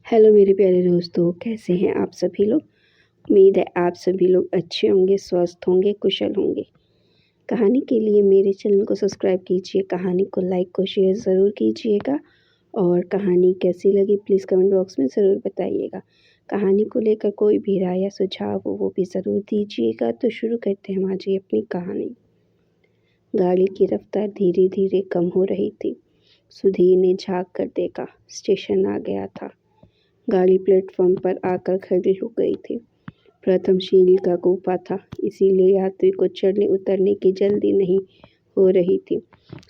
Hello मेरे प्यारे दोस्तों, कैसे हैं आप सभी लोग। उम्मीद है आप सभी लोग अच्छे होंगे, स्वस्थ होंगे, कुशल होंगे। कहानी के लिए मेरे चैनल को सब्सक्राइब कीजिए, कहानी को लाइक को शेयर ज़रूर कीजिएगा और कहानी कैसी लगी प्लीज़ कमेंट बॉक्स में ज़रूर बताइएगा। कहानी को लेकर कोई भी राय या सुझाव हो वो भी ज़रूर दीजिएगा। तो शुरू करते हैं हम आज ये अपनी कहानी। गाड़ी की रफ्तार धीरे धीरे कम हो रही थी। सुधीर ने झाँक कर देखा, स्टेशन आ गया था। गाड़ी प्लेटफॉर्म पर आकर खड़ी हो गई थी। प्रथम सीढ़ी का गुफा था, इसीलिए यात्री को चढ़ने उतरने की जल्दी नहीं हो रही थी।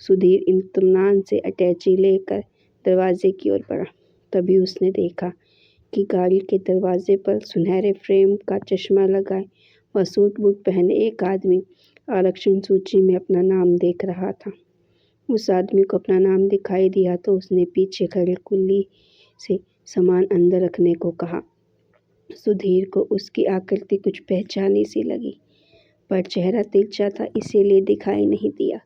सुधीर इत्मीनान से अटैची लेकर दरवाजे की ओर बढ़ा। तभी उसने देखा कि गाड़ी के दरवाजे पर सुनहरे फ्रेम का चश्मा लगाए व सूट बूट पहने एक आदमी आरक्षण सूची में अपना नाम देख रहा था। उस आदमी को अपना नाम दिखाई दिया तो उसने पीछे खड़े कुल्ली से सामान अंदर रखने को कहा। सुधीर को उसकी आकृति कुछ पहचानी सी लगी, पर चेहरा तिरछा था इसीलिए दिखाई नहीं दिया।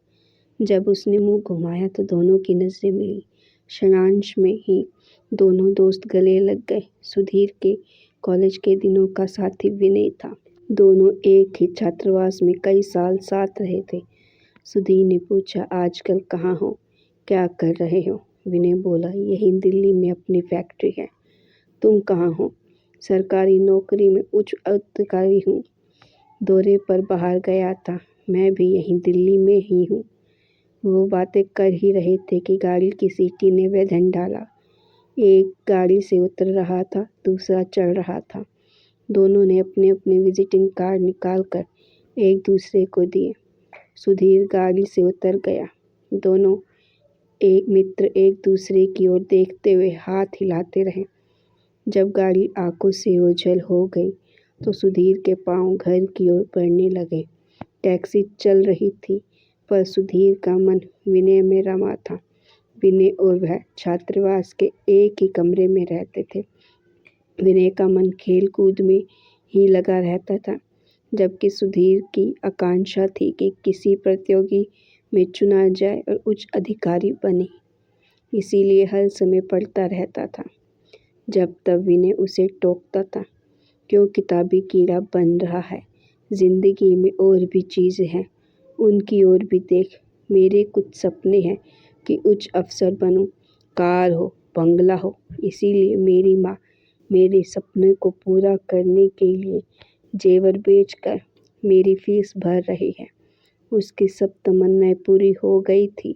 जब उसने मुंह घुमाया तो दोनों की नजरें मिली। क्षणांश में ही दोनों दोस्त गले लग गए। सुधीर के कॉलेज के दिनों का साथी विनय था। दोनों एक ही छात्रावास में कई साल साथ रहे थे। सुधीर ने पूछा, आजकल कहाँ हो, क्या कर रहे हो। विनय बोला, यही दिल्ली में अपनी फैक्ट्री है। तुम कहाँ हो। सरकारी नौकरी में उच्च अधिकारी हूँ, दौरे पर बाहर गया था। मैं भी यहीं दिल्ली में ही हूँ। वो बातें कर ही रहे थे कि गाड़ी की सीटी ने वेधन डाला। एक गाड़ी से उतर रहा था, दूसरा चढ़ रहा था। दोनों ने अपने अपने विजिटिंग कार्ड निकाल कर एक दूसरे को दिए। सुधीर गाड़ी से उतर गया। दोनों एक मित्र एक दूसरे की ओर देखते हुए हाथ हिलाते रहे। जब गाड़ी आंखों से ओझल हो गई तो सुधीर के पांव घर की ओर बढ़ने लगे। टैक्सी चल रही थी, पर सुधीर का मन विनय में रमा था। विनय और वह छात्रावास के एक ही कमरे में रहते थे। विनय का मन खेल कूद में ही लगा रहता था, जबकि सुधीर की आकांक्षा थी कि किसी प्रतियोगी में चुना जाए और उच्च अधिकारी बने। इसीलिए हर समय पढ़ता रहता था। जब तब विनय उसे टोकता था, क्यों किताबी कीड़ा बन रहा है, जिंदगी में और भी चीज़ें हैं, उनकी ओर भी देख। मेरे कुछ सपने हैं कि उच्च अफसर बनूं, कार हो, बंगला हो। इसीलिए मेरी माँ मेरे सपने को पूरा करने के लिए जेवर बेचकर मेरी फीस भर रही है। उसकी सब तमन्नाएं पूरी हो गई थी,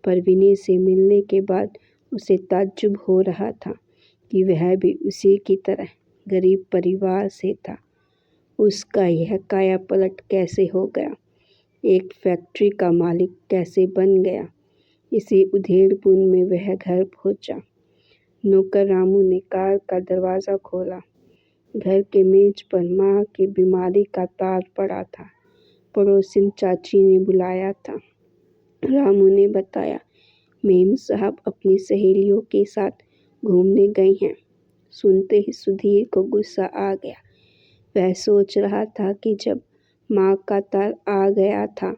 पर विनय से मिलने के बाद उसे ताज्जुब हो रहा था कि वह भी उसी की तरह गरीब परिवार से था। उसका यह काया पलट कैसे हो गया, एक फैक्ट्री का मालिक कैसे बन गया। इसी उधेड़पुन में वह घर पहुंचा। नौकर रामू ने कार का दरवाज़ा खोला। घर के मेज पर माँ की बीमारी का तार पड़ा था। पड़ोसिन चाची ने बुलाया था। रामू ने बताया, मेम साहब अपनी सहेलियों के साथ घूमने गई हैं। सुनते ही सुधीर को गुस्सा आ गया। वह सोच रहा था कि जब माँ का तार आ गया था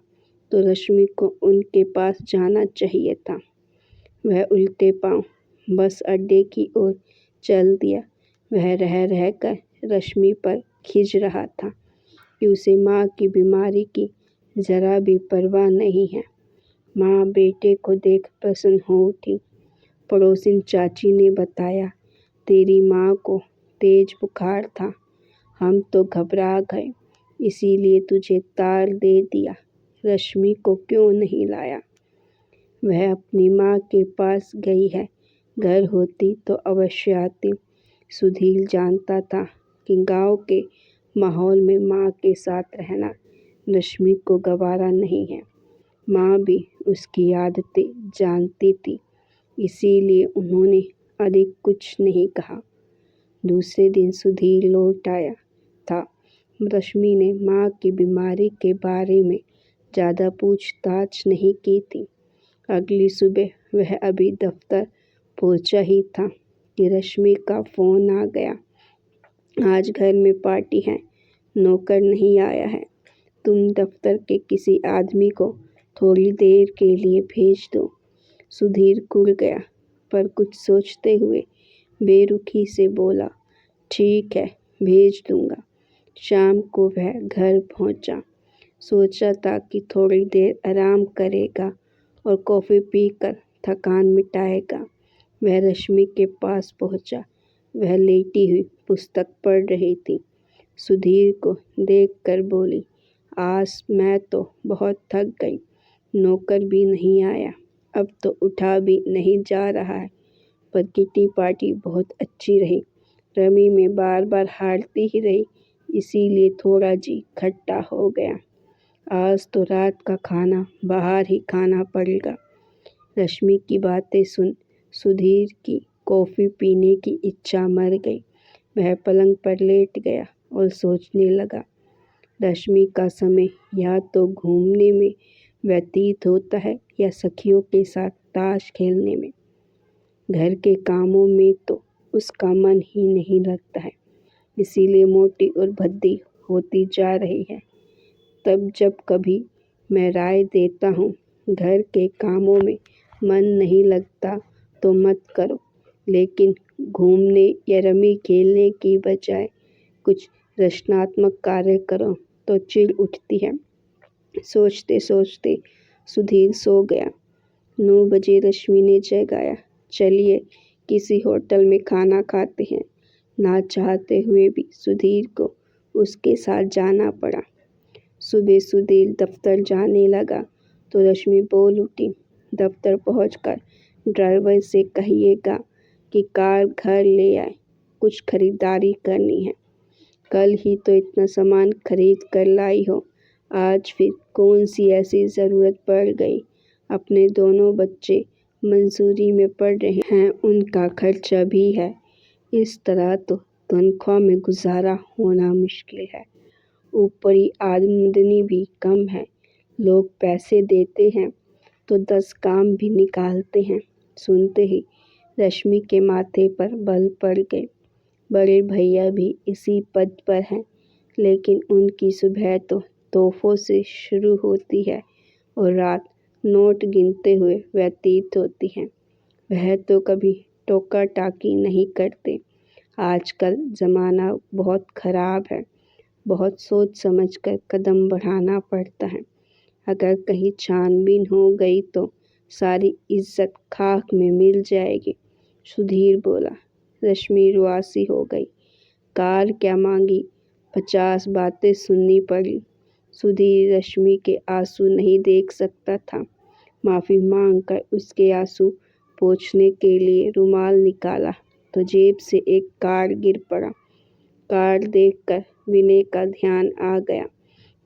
तो रश्मि को उनके पास जाना चाहिए था। वह उल्टे पांव बस अड्डे की ओर चल दिया। वह रह रहकर रश्मि पर खिज रहा था कि उसे माँ की बीमारी की जरा भी परवाह नहीं है। माँ बेटे को देख प्रसन्न हो उठी। पड़ोसिन चाची ने बताया, तेरी माँ को तेज बुखार था, हम तो घबरा गए, इसीलिए तुझे तार दे दिया। रश्मि को क्यों नहीं लाया। वह अपनी माँ के पास गई है, घर होती तो अवश्य आती। सुधीर जानता था कि गांव के माहौल में माँ के साथ रहना रश्मि को गवारा नहीं है। माँ भी उसकी आदतें जानती थी, इसीलिए उन्होंने अधिक कुछ नहीं कहा। दूसरे दिन सुधीर लौट आया था। रश्मि ने माँ की बीमारी के बारे में ज़्यादा पूछताछ नहीं की थी। अगली सुबह वह अभी दफ्तर पहुंचा ही था कि रश्मि का फ़ोन आ गया। आज घर में पार्टी है, नौकर नहीं आया है, तुम दफ्तर के किसी आदमी को थोड़ी देर के लिए भेज दो। सुधीर कुड़ गया, पर कुछ सोचते हुए बेरुखी से बोला, ठीक है, भेज दूंगा। शाम को वह घर पहुंचा। सोचा था कि थोड़ी देर आराम करेगा और कॉफ़ी पीकर थकान मिटाएगा। वह रश्मि के पास पहुंचा। वह लेटी हुई पुस्तक पढ़ रही थी। सुधीर को देखकर बोली, आज मैं तो बहुत थक गई। नौकर भी नहीं आया, अब तो उठा भी नहीं जा रहा है। पर किटी पार्टी बहुत अच्छी रही। रमी में बार बार हारती ही रही, इसीलिए थोड़ा जी खट्टा हो गया। आज तो रात का खाना बाहर ही खाना पड़ेगा। रश्मि की बातें सुन सुधीर की कॉफ़ी पीने की इच्छा मर गई। वह पलंग पर लेट गया और सोचने लगा। रश्मि का समय या तो घूमने में व्यतीत होता है या सखियों के साथ ताश खेलने में। घर के कामों में तो उसका मन ही नहीं लगता है, इसीलिए मोटी और भद्दी होती जा रही है। तब जब कभी मैं राय देता हूँ, घर के कामों में मन नहीं लगता तो मत करो, लेकिन घूमने या रमी खेलने की बजाय कुछ रचनात्मक कार्य करो तो चिढ़ उठती है। सोचते सोचते सुधीर सो गया। 9 बजे रश्मि ने जगाया, चलिए किसी होटल में खाना खाते हैं। ना चाहते हुए भी सुधीर को उसके साथ जाना पड़ा। सुबह सुधीर दफ्तर जाने लगा तो रश्मि बोल उठी, दफ्तर पहुंचकर ड्राइवर से कहिएगा कि कार घर ले आए, कुछ खरीदारी करनी है। कल ही तो इतना सामान खरीद कर लाई हो, आज फिर कौन सी ऐसी ज़रूरत पड़ गई। अपने दोनों बच्चे मंसूरी में पढ़ रहे हैं, उनका खर्चा भी है। इस तरह तो तनख्वाह में गुजारा होना मुश्किल है। ऊपरी आमदनी भी कम है। लोग पैसे देते हैं तो 10 काम भी निकालते हैं। सुनते ही रश्मि के माथे पर बल पड़ गए। बड़े भैया भी इसी पद पर हैं, लेकिन उनकी सुबह तो तोहफों से शुरू होती है और रात नोट गिनते हुए व्यतीत होती है। वह तो कभी टोका टाकी नहीं करते। आजकल ज़माना बहुत ख़राब है, बहुत सोच समझ कर कदम बढ़ाना पड़ता है। अगर कहीं छानबीन हो गई तो सारी इज्जत खाक में मिल जाएगी। सुधीर बोला। रश्मि रुआसी हो गई। कार क्या मांगी, 50 बातें सुननी पड़ी। सुधीर रश्मि के आंसू नहीं देख सकता था। माफ़ी मांगकर उसके आंसू पोंछने के लिए रुमाल निकाला तो जेब से एक कार्ड गिर पड़ा। कार्ड देखकर विनय का ध्यान आ गया।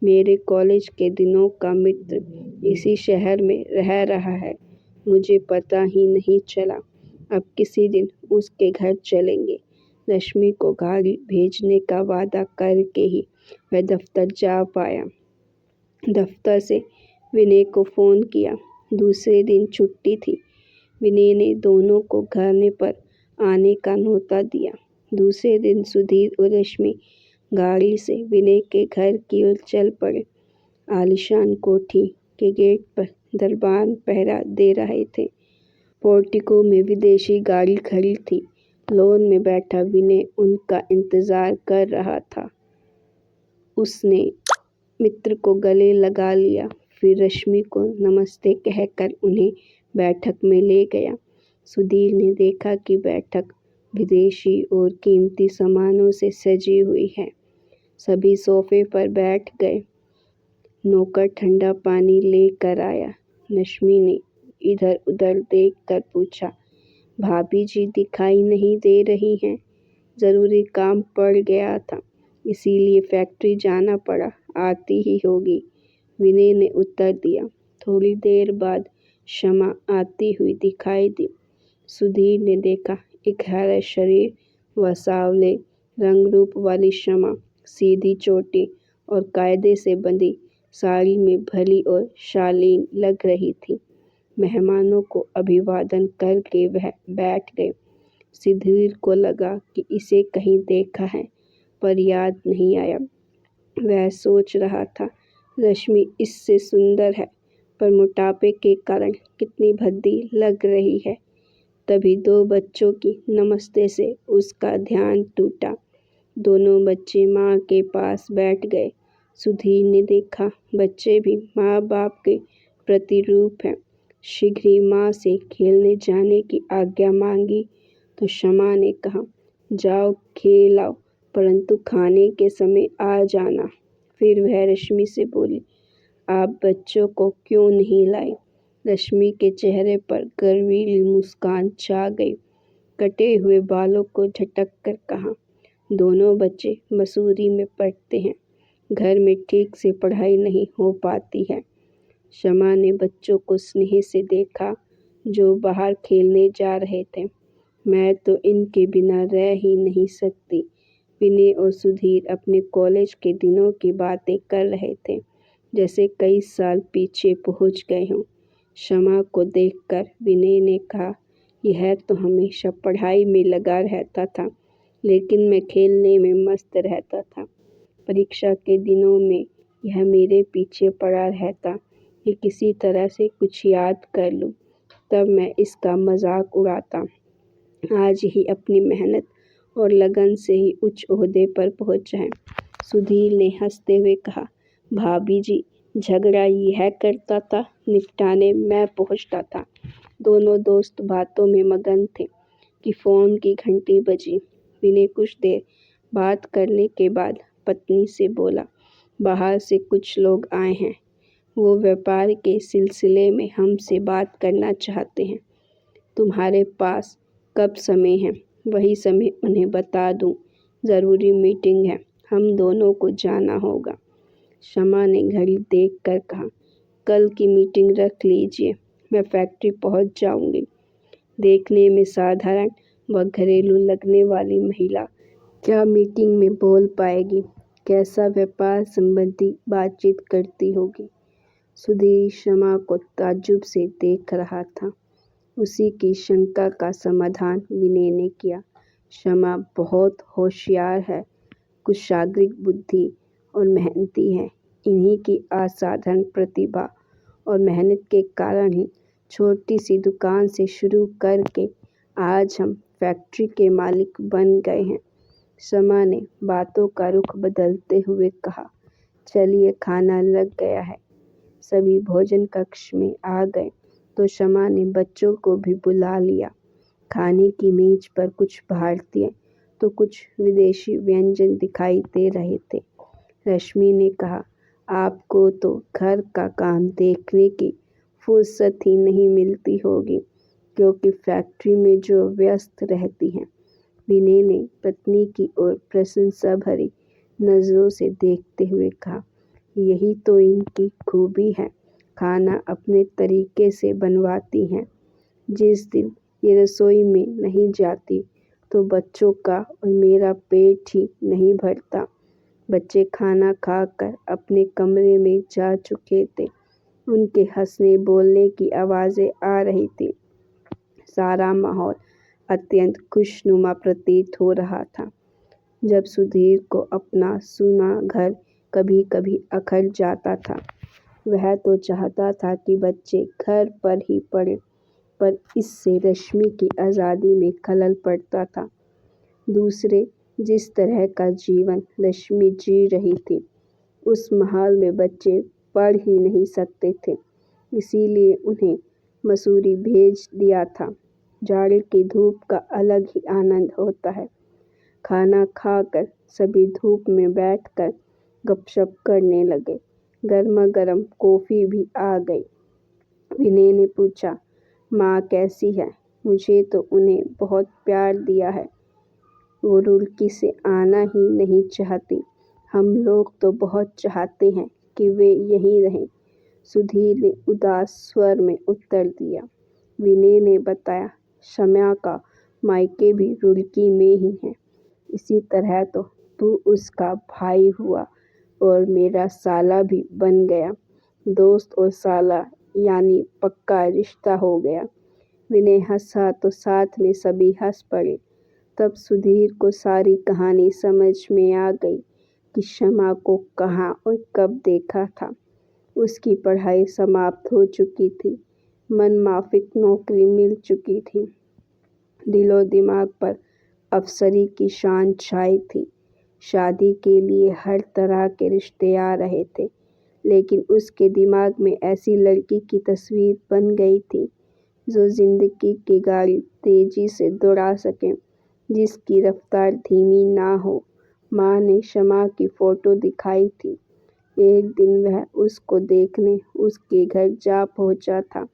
मेरे कॉलेज के दिनों का मित्र इसी शहर में रह रहा है, मुझे पता ही नहीं चला। अब किसी दिन उसके घर चलेंगे। रश्मि को गाड़ी भेजने का वादा करके ही वह दफ्तर जा पाया। दफ्तर से विनय को फ़ोन किया। दूसरे दिन छुट्टी थी। विनय ने दोनों को घर पर आने का न्योता दिया। दूसरे दिन सुधीर और रश्मि गाड़ी से विनय के घर की ओर चल पड़े। आलीशान कोठी के गेट पर दरबान पहरा दे रहे थे। पोर्टिको में विदेशी गाड़ी खड़ी थी। लॉन में बैठा विनय उनका इंतज़ार कर रहा था। उसने मित्र को गले लगा लिया, फिर रश्मि को नमस्ते कहकर उन्हें बैठक में ले गया। सुधीर ने देखा कि बैठक विदेशी और कीमती सामानों से सजी हुई है। सभी सोफे पर बैठ गए। नौकर ठंडा पानी लेकर आया। रश्मि ने इधर उधर देखकर पूछा, भाभी जी दिखाई नहीं दे रही हैं? ज़रूरी काम पड़ गया था, इसीलिए फैक्ट्री जाना पड़ा, आती ही होगी, विनय ने उत्तर दिया। थोड़ी देर बाद शमा आती हुई दिखाई दी। सुधीर ने देखा, एक हरा शरीर व सांवले रंग रूप वाली शमा सीधी चोटी और कायदे से बंधी साड़ी में भली और शालीन लग रही थी। मेहमानों को अभिवादन करके वह बैठ गए। सुधीर को लगा कि इसे कहीं देखा है, पर याद नहीं आया। वह सोच रहा था, रश्मि इससे सुंदर है, पर मोटापे के कारण कितनी भद्दी लग रही है। तभी दो बच्चों की नमस्ते से उसका ध्यान टूटा। दोनों बच्चे माँ के पास बैठ गए। सुधीर ने देखा बच्चे भी माँ बाप के प्रतिरूप हैं। शीघ्र ही माँ से खेलने जाने की आज्ञा मांगी तो शमा ने कहा, जाओ खेल आओ, परंतु खाने के समय आ जाना। फिर वह रश्मि से बोली, आप बच्चों को क्यों नहीं लाई? रश्मि के चेहरे पर गर्वीली मुस्कान छा गई। कटे हुए बालों को झटक कर कहा, दोनों बच्चे मसूरी में पढ़ते हैं। घर में ठीक से पढ़ाई नहीं हो पाती है। शमा ने बच्चों को स्नेह से देखा जो बाहर खेलने जा रहे थे। मैं तो इनके बिना रह ही नहीं सकती। विनय और सुधीर अपने कॉलेज के दिनों की बातें कर रहे थे, जैसे कई साल पीछे पहुंच गए हों। शमा को देखकर विनय ने कहा, यह तो हमेशा पढ़ाई में लगा रहता था, लेकिन मैं खेलने में मस्त रहता था। परीक्षा के दिनों में यह मेरे पीछे पड़ा रहता कि किसी तरह से कुछ याद कर लूं, तब मैं इसका मजाक उड़ाता। आज ही अपनी मेहनत और लगन से ही उच्च ओहदे पर पहुंचा है। सुधीर ने हंसते हुए कहा, भाभी जी, झगड़ा यह करता था, निपटाने मैं पहुंचता था। दोनों दोस्त बातों में मगन थे कि फोन की घंटी बजी। विनय कुछ देर बात करने के बाद पत्नी से बोला, बाहर से कुछ लोग आए हैं। वो व्यापार के सिलसिले में हमसे बात करना चाहते हैं। तुम्हारे पास कब समय है? वही समय उन्हें बता दूं। ज़रूरी मीटिंग है, हम दोनों को जाना होगा। शमा ने घड़ी देखकर कहा, कल की मीटिंग रख लीजिए, मैं फैक्ट्री पहुंच जाऊंगी। देखने में साधारण व घरेलू लगने वाली महिला क्या मीटिंग में बोल पाएगी? कैसा व्यापार संबंधी बातचीत करती होगी? सुधीर शमा को ताज्जुब से देख रहा था। उसी की शंका का समाधान विनय ने किया। शमा बहुत होशियार है, कुशाग्र बुद्धि और मेहनती है। इन्हीं की असाधारण प्रतिभा और मेहनत के कारण ही छोटी सी दुकान से शुरू करके आज हम फैक्ट्री के मालिक बन गए हैं। शमा ने बातों का रुख बदलते हुए कहा, चलिए खाना लग गया है। सभी भोजन कक्ष में आ गए तो शमा ने बच्चों को भी बुला लिया। खाने की मेज पर कुछ भारतीय तो कुछ विदेशी व्यंजन दिखाई दे रहे थे। रश्मि ने कहा, आपको तो घर का काम देखने की फुर्सत ही नहीं मिलती होगी, क्योंकि फैक्ट्री में जो व्यस्त रहती हैं। विनय ने पत्नी की ओर प्रशंसा भरी नजरों से देखते हुए कहा, यही तो इनकी खूबी है, खाना अपने तरीके से बनवाती हैं। जिस दिन ये रसोई में नहीं जाती तो बच्चों का और मेरा पेट ही नहीं भरता। बच्चे खाना खाकर अपने कमरे में जा चुके थे। उनके हंसने बोलने की आवाज़ें आ रही थी। सारा माहौल अत्यंत खुशनुमा प्रतीत हो रहा था। जब सुधीर को अपना सूना घर कभी कभी अखर जाता था, वह तो चाहता था कि बच्चे घर पर ही पढ़ें, पर इससे रश्मि की आज़ादी में खलल पड़ता था। दूसरे जिस तरह का जीवन रश्मि जी रही थी, उस माहौल में बच्चे पढ़ ही नहीं सकते थे। इसीलिए उन्हें मसूरी भेज दिया था। जाड़े की धूप का अलग ही आनंद होता है। खाना खाकर सभी धूप में बैठकर गपशप करने लगे। गर्मा गर्म कॉफ़ी भी आ गई। विनय ने पूछा, माँ कैसी है? मुझे तो उन्हें बहुत प्यार दिया है। वो रुड़की से आना ही नहीं चाहती। हम लोग तो बहुत चाहते हैं कि वे यहीं रहें। सुधीर ने उदास स्वर में उत्तर दिया। विनय ने बताया, शमा का मायके भी रुड़की में ही है। इसी तरह तो तू उसका भाई हुआ और मेरा साला भी बन गया। दोस्त और साला यानी पक्का रिश्ता हो गया। विनय हंसा तो साथ में सभी हंस पड़े। तब सुधीर को सारी कहानी समझ में आ गई कि शमा को कहाँ और कब देखा था। उसकी पढ़ाई समाप्त हो चुकी थी, मनमाफिक नौकरी मिल चुकी थी। दिलो दिमाग पर अफसरी की शान छाई थी। शादी के लिए हर तरह के रिश्ते आ रहे थे, लेकिन उसके दिमाग में ऐसी लड़की की तस्वीर बन गई थी जो जिंदगी की गाड़ी तेजी से दौड़ा सके, जिसकी रफ्तार धीमी ना हो। माँ ने शमा की फोटो दिखाई थी। एक दिन वह उसको देखने उसके घर जा पहुंचा था।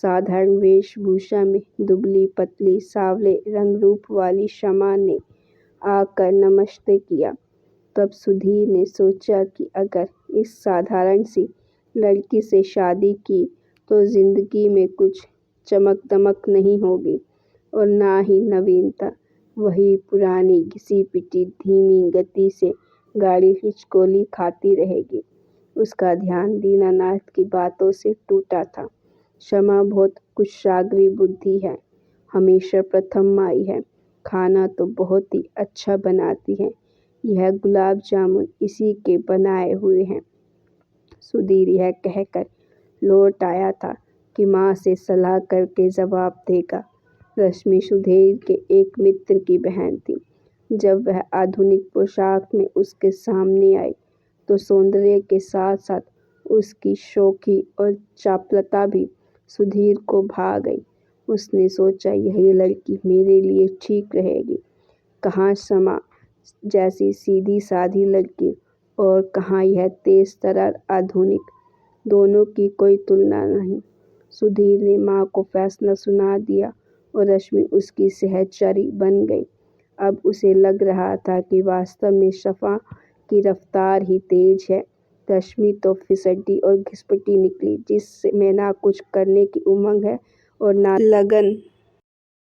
साधारण वेशभूषा में दुबली पतली सांवले रंग रूप वाली शमा ने आकर नमस्ते किया। तब सुधीर ने सोचा कि अगर इस साधारण सी लड़की से शादी की तो जिंदगी में कुछ चमक दमक नहीं होगी और ना ही नवीनता। वही पुरानी घिसी पिटी धीमी गति से गाड़ी हिचकोली खाती रहेगी। उसका ध्यान दीनानाथ की बातों से टूटा था। शमा बहुत कुशाग्र बुद्धि है, हमेशा प्रथम आई है, खाना तो बहुत ही अच्छा बनाती है। यह गुलाब जामुन इसी के बनाए हुए हैं। सुधीर यह कहकर लौट आया था कि माँ से सलाह करके जवाब देगा। रश्मि सुधीर के एक मित्र की बहन थी। जब वह आधुनिक पोशाक में उसके सामने आई तो सौंदर्य के साथ साथ उसकी शौखी और चापलता भी सुधीर को भा गई। उसने सोचा यही लड़की मेरे लिए ठीक रहेगी। कहाँ शमा जैसी सीधी साधी लड़की और कहाँ यह तेज तर्रार आधुनिक, दोनों की कोई तुलना नहीं। सुधीर ने माँ को फैसला सुना दिया और रश्मि उसकी सहचरी बन गई। अब उसे लग रहा था कि वास्तव में शफा की रफ्तार ही तेज है। रश्मि तो फिसड्डी और घिसपटी निकली, जिसमें ना कुछ करने की उमंग है और ना लगन।